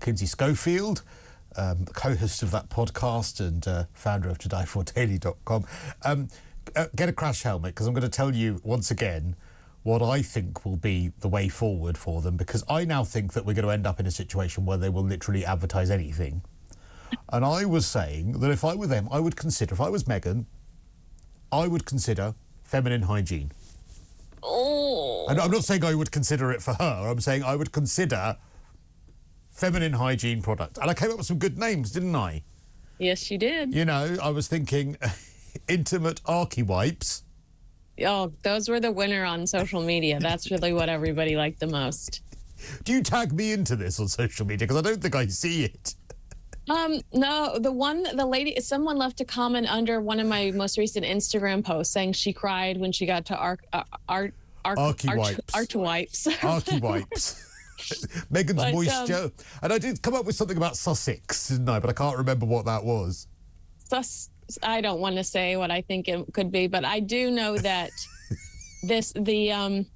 Kinsey Schofield, the co-host of that podcast and founder of todiefordaily.com. Get a crash helmet, because I'm going to tell you once again what I think will be the way forward for them, because I now think that we're going to end up in a situation where they will literally advertise anything. And I was saying that if I were them, I would consider, if I was Meghan, I would consider feminine hygiene. Oh. And I'm not saying I would consider it for her. I'm saying I would consider feminine hygiene product. And I came up with some good names, didn't I? Yes, you did. You know, I was thinking intimate Archie wipes. Oh, those were the winner on social media. That's really what everybody liked the most. Do you tag me into this on social media? Because I don't think I see it. No, the lady, someone left a comment under one of my most recent Instagram posts saying she cried when she got to Archie wipes. Archie wipes. Meghan's moisture. And I did come up with something about Sussex, didn't I? But I can't remember what that was. I don't want to say what I think it could be, but I do know that the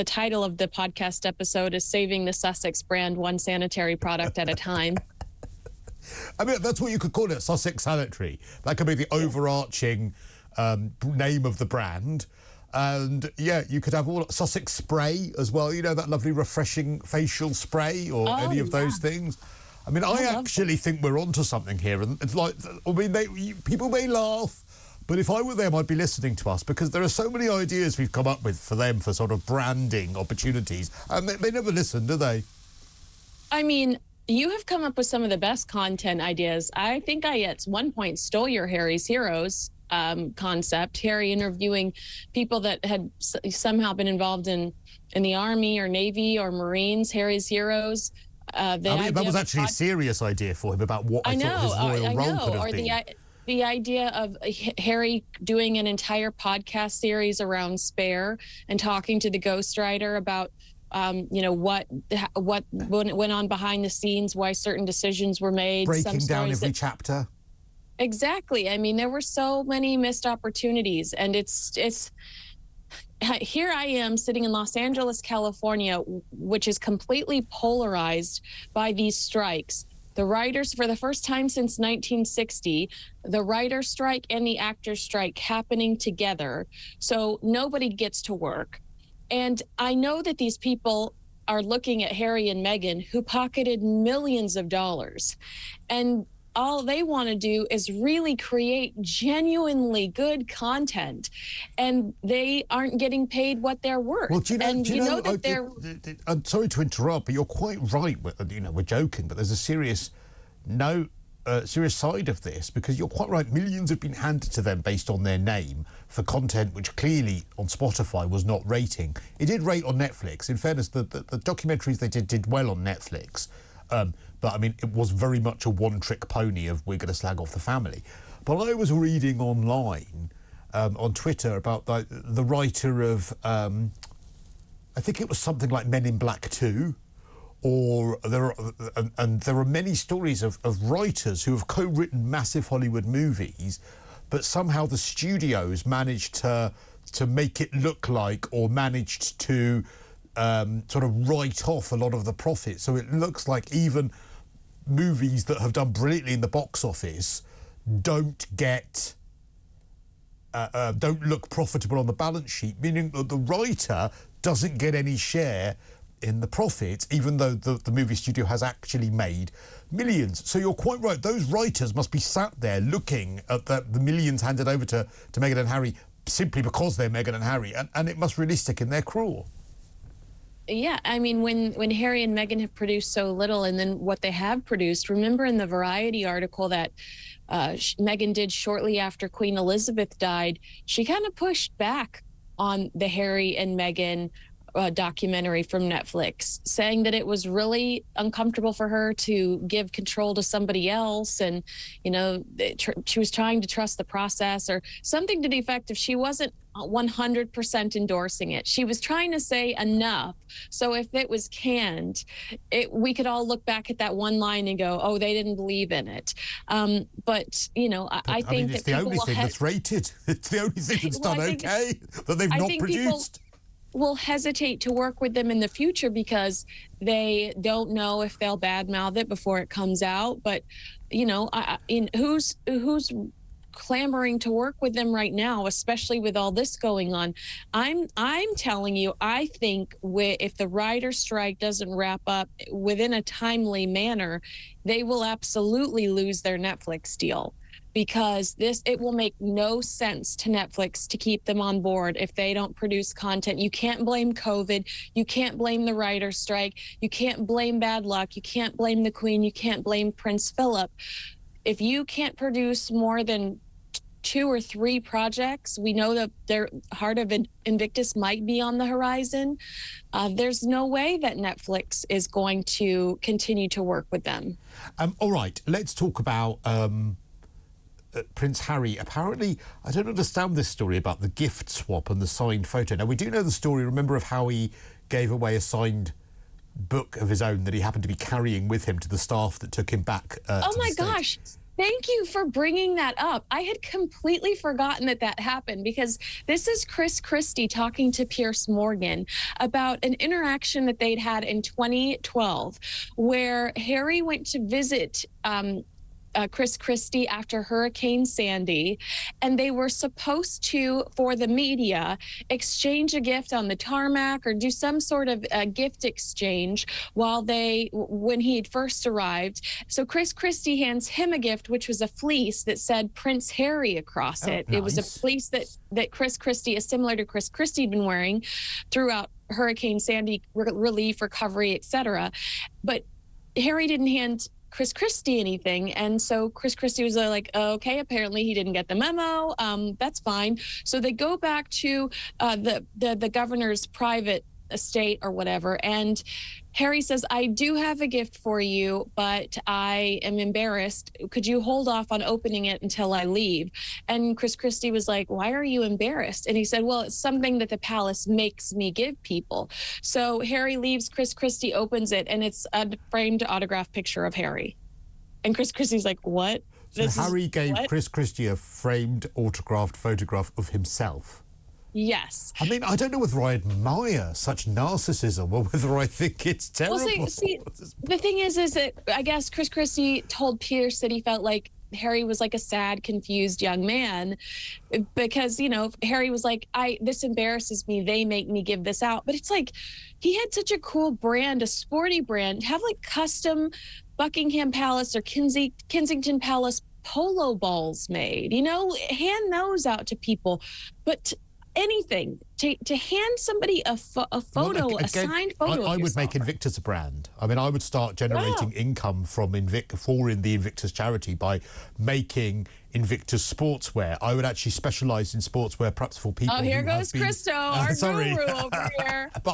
title of the podcast episode is Saving the Sussex Brand One Sanitary Product at a Time. I mean, that's what you could call it, Sussex Sanitary. That could be the overarching name of the brand. And, yeah, you could have all Sussex Spray as well, you know, that lovely refreshing facial spray or any of those things. I mean, I actually think we're onto something here. And it's like, I mean, people may laugh, but if I were them, I'd be listening to us, because there are so many ideas we've come up with for them for sort of branding opportunities. And they never listen, do they? I mean, you have come up with some of the best content ideas. I think I at one point stole your Harry's Heroes concept. Harry interviewing people that had somehow been involved in the Army or Navy or Marines, Harry's Heroes. That was actually a serious idea for him about what I thought his royal role could have been. The idea of Harry doing an entire podcast series around Spare and talking to the ghostwriter about what went on behind the scenes, why certain decisions were made. Breaking down every chapter. Exactly. I mean, there were so many missed opportunities, and it's here I am sitting in Los Angeles, California, which is completely polarized by these strikes. The writers, for the first time since 1960, the writer strike and the actor strike happening together. So nobody gets to work. And I know that these people are looking at Harry and Meghan, who pocketed millions of dollars. And all they want to do is really create genuinely good content. And they aren't getting paid what they're worth. Well, I'm sorry to interrupt, but you're quite right. We're joking, but there's a serious side of this, because you're quite right. Millions have been handed to them based on their name for content which clearly on Spotify was not rating. It did rate on Netflix. In fairness, the documentaries they did well on Netflix. But, I mean, it was very much a one-trick pony of we're going to slag off the family. But I was reading online, on Twitter, about the writer of, I think it was something like Men in Black 2, or there are many stories of writers who have co-written massive Hollywood movies, but somehow the studios managed to make it look like, or managed to sort of write off a lot of the profit. So it looks like even movies that have done brilliantly in the box office don't look profitable on the balance sheet, meaning that the writer doesn't get any share in the profits, even though the movie studio has actually made millions. So you're quite right. Those writers must be sat there looking at the millions handed over to Meghan and Harry simply because they're Meghan and Harry, and it must really stick in their craw. Yeah, I mean, when Harry and Meghan have produced so little, and then what they have produced, remember in the Variety article that Meghan did shortly after Queen Elizabeth died, she kind of pushed back on the Harry and Meghan documentary from Netflix, saying that it was really uncomfortable for her to give control to somebody else, and she was trying to trust the process, or something to the effect of she wasn't 100% endorsing it. She was trying to say enough so if it was canned, we could all look back at that one line and go, oh, they didn't believe in it. I think it's the only thing that's rated. It's the only thing that's done okay that they've not produced. will hesitate to work with them in the future because they don't know if they'll badmouth it before it comes out. But, you know, who's clamoring to work with them right now, especially with all this going on? I'm telling you, I think if the writer strike doesn't wrap up within a timely manner, they will absolutely lose their Netflix deal, because it will make no sense to Netflix to keep them on board if they don't produce content. You can't blame COVID. You can't blame the writer's strike. You can't blame bad luck. You can't blame the Queen. You can't blame Prince Philip. If you can't produce more than 2 or 3 projects, we know that their Heart of Invictus might be on the horizon. There's no way that Netflix is going to continue to work with them. All right, let's talk about Prince Harry. Apparently, I don't understand this story about the gift swap and the signed photo. Now, we do know the story, remember, of how he gave away a signed book of his own that he happened to be carrying with him to the staff that took him back oh my gosh. Thank you for bringing that up. I had completely forgotten that happened, because this is Chris Christie talking to Piers Morgan about an interaction that they'd had in 2012 where Harry went to visit Chris Christie after Hurricane Sandy, and they were supposed to, for the media, exchange a gift on the tarmac or do some sort of gift exchange when he had first arrived. So Chris Christie hands him a gift, which was a fleece that said Prince Harry across it. Nice. It was a fleece that Chris Christie, is similar to Chris Christie, had been wearing throughout Hurricane Sandy relief, recovery, etc. But Harry didn't hand Chris Christie anything, and so Chris Christie was like, okay, apparently he didn't get the memo. That's fine. So they go back to the governor's private estate or whatever, and Harry says, I do have a gift for you, but I am embarrassed. Could you hold off on opening it until I leave? And Chris Christie was like, why are you embarrassed? And he said, well, it's something that the palace makes me give people. So Harry leaves, Chris Christie opens it, and it's a framed autograph picture of Harry. And Chris Christie's like, what? So Harry gave Chris Christie a framed autographed photograph of himself? Yes. I mean, I don't know whether I admire such narcissism or whether I think it's terrible. Well, see, the thing is that I guess Chris Christie told Piers that he felt like Harry was like a sad, confused young man, because, you know, Harry was like, this embarrasses me. They make me give this out. But it's like, he had such a cool brand, a sporty brand, have like custom Buckingham Palace or Kensington Palace polo balls made, you know, hand those out to people. But anything to hand somebody a photo, a signed photo. I would make Invictus a brand. I mean, I would start generating income from the Invictus charity by making Invictus sportswear. I would actually specialise in sportswear, perhaps for people. Oh, here goes Cristo, our guru over here. But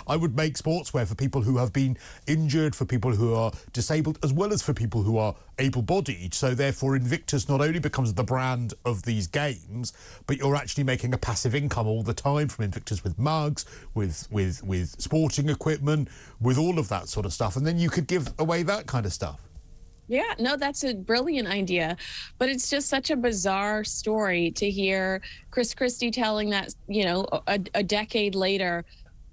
I would make sportswear for people who have been injured, for people who are disabled, as well as for people who are able-bodied. So therefore, Invictus not only becomes the brand of these games, but you're actually making a passive income all the time from Invictus, with mugs, with sporting equipment, with all of that sort of stuff. And then you could give away that kind of stuff. Yeah, no, that's a brilliant idea. But it's just such a bizarre story to hear Chris Christie telling that, you know, a decade later,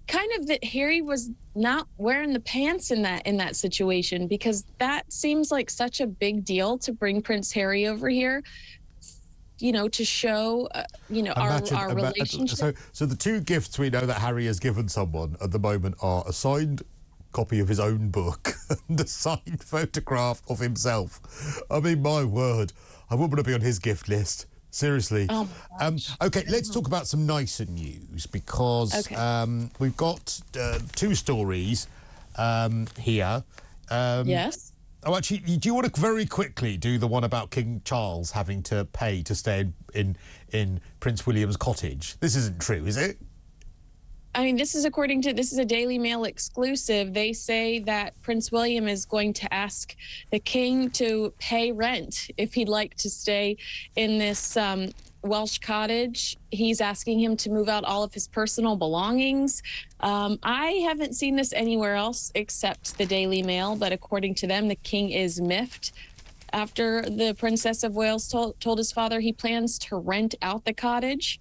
kind of that Harry was not wearing the pants in that situation, because that seems like such a big deal to bring Prince Harry over here, you know, to show, you know, our relationship. So the 2 gifts we know that Harry has given someone at the moment are a signed copy of his own book and a signed photograph of himself. I mean, my word, I wouldn't want to be on his gift list. Seriously. Oh okay, let's talk about some nicer news, because we've got 2 stories here. Yes. Oh, actually, do you want to very quickly do the one about King Charles having to pay to stay in Prince William's cottage? This isn't true, is it? I mean, this is a Daily Mail exclusive. They say that Prince William is going to ask the king to pay rent if he'd like to stay in this Welsh cottage. He's asking him to move out all of his personal belongings. I haven't seen this anywhere else except the Daily Mail, but according to them, the king is miffed after the Princess of Wales told his father he plans to rent out the cottage.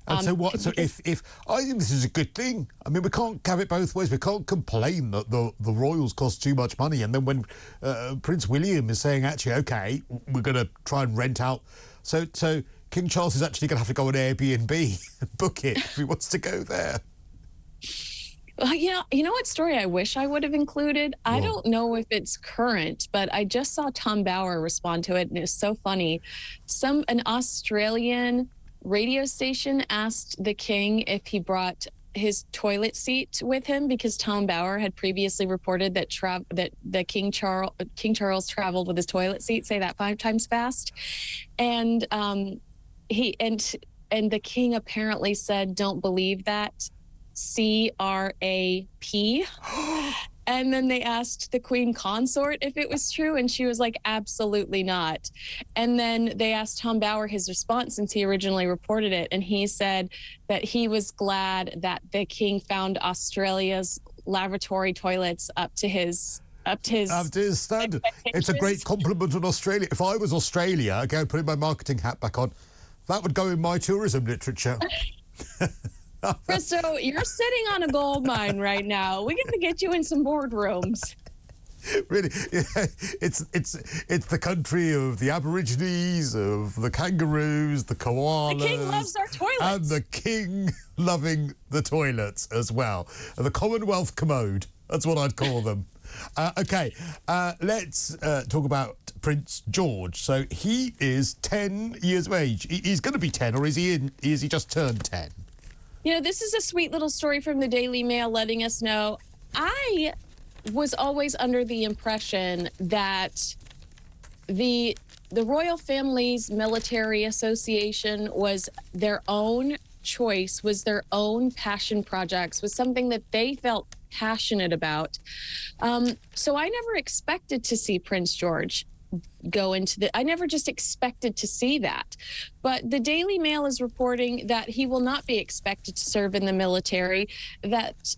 And so what? So if I think this is a good thing. I mean, we can't have it both ways. We can't complain that the royals cost too much money, and then when Prince William is saying, actually, okay, we're going to try and rent out. So King Charles is actually going to have to go on Airbnb and book it if he wants to go there. Well, you know what story I wish I would have included? What? I don't know if it's current, but I just saw Tom Bauer respond to it, and it was so funny. An Australian radio station asked the king if he brought his toilet seat with him, because Tom Bauer had previously reported that the King Charles traveled with his toilet seat. Say that 5 times fast, and the king apparently said, "Don't believe that." CRAP. And then they asked the Queen Consort if it was true, and she was like, absolutely not. And then they asked Tom Bauer his response, since he originally reported it, and he said that he was glad that the king found Australia's lavatory toilets up to his standard. It's a great compliment on Australia. If I was Australia, again, putting my marketing hat back on, that would go in my tourism literature. Cristo, you're sitting on a gold mine right now. We got to get you in some boardrooms. Really, yeah, it's the country of the Aborigines, of the kangaroos, the koalas. The king loves our toilets. And the king loving the toilets as well. The Commonwealth commode. That's what I'd call them. Okay, let's talk about Prince George. So he is 10 years of age. He's going to be 10, or is he just turned 10? You know, this is a sweet little story from the Daily Mail letting us know. I was always under the impression that the royal family's military association was their own choice, was their own passion projects, was something that they felt passionate about. So I never expected to see Prince George go into I never just expected to see that. But the Daily Mail is reporting that he will not be expected to serve in the military, that,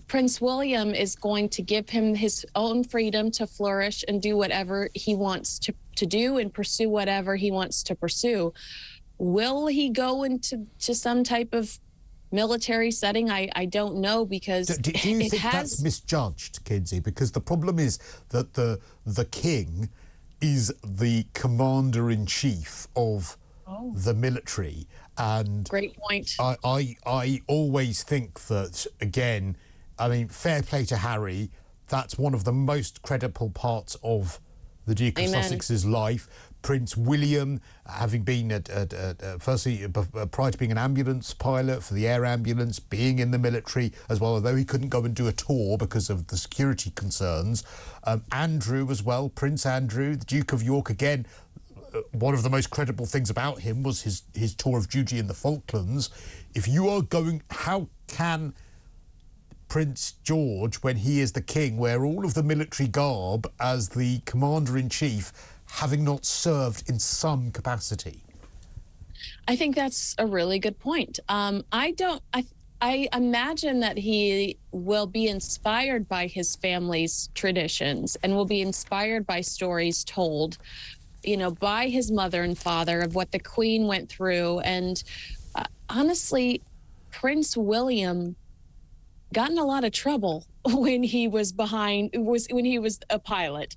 Prince William is going to give him his own freedom to flourish and do whatever he wants to do and pursue whatever he wants to pursue. Will he go into some type of military setting? I don't know, because do you think that's misjudged, Kinsey? Because the problem is that the king is the commander-in-chief of the military, and great point. I always think that, again, I mean, fair play to Harry. That's one of the most credible parts of the Duke of Sussex's life. Prince William, having been firstly prior to being an ambulance pilot for the air ambulance, being in the military as well, although he couldn't go and do a tour because of the security concerns. Andrew as well, Prince Andrew, the Duke of York, again, one of the most credible things about him was his tour of duty in the Falklands. If you are going, how can Prince George, when he is the king, wear all of the military garb as the commander-in-chief, having not served in some capacity? I think that's a really good point. I imagine that he will be inspired by his family's traditions and will be inspired by stories told, by his mother and father of what the Queen went through. And honestly, Prince William got in a lot of trouble when he was a pilot.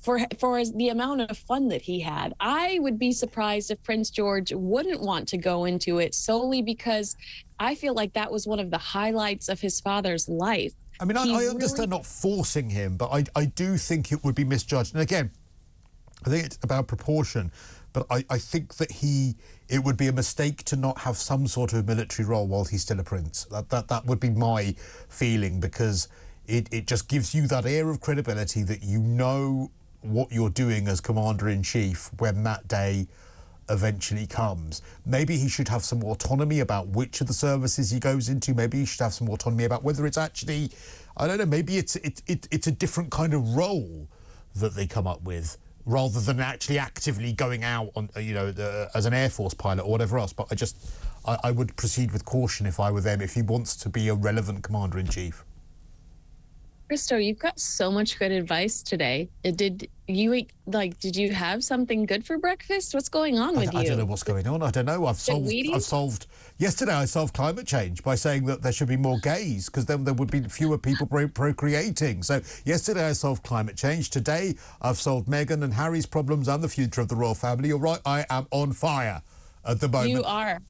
For the amount of fun that he had. I would be surprised if Prince George wouldn't want to go into it, solely because I feel like that was one of the highlights of his father's life. I mean, I understand not forcing him, but I do think it would be misjudged. And again, I think it's about proportion, but I think that it would be a mistake to not have some sort of military role while he's still a prince. That would be my feeling, because it just gives you that air of credibility that you know what you're doing as commander-in-chief when that day eventually comes. Maybe he should have some autonomy about which of the services he goes into. Maybe he should have some autonomy about whether it's actually, I don't know, maybe it's a different kind of role that they come up with, rather than actually actively going out on, as an Air Force pilot or whatever else. But I would proceed with caution if I were them, if he wants to be a relevant commander-in-chief. Cristo, you've got so much good advice today. Did you eat, like, did you have something good for breakfast? What's going on with you? I don't know what's going on. I don't know. Yesterday I solved climate change by saying that there should be more gays because then there would be fewer people procreating. So yesterday I solved climate change. Today I've solved Meghan and Harry's problems and the future of the royal family. You're right, I am on fire at the moment. You are.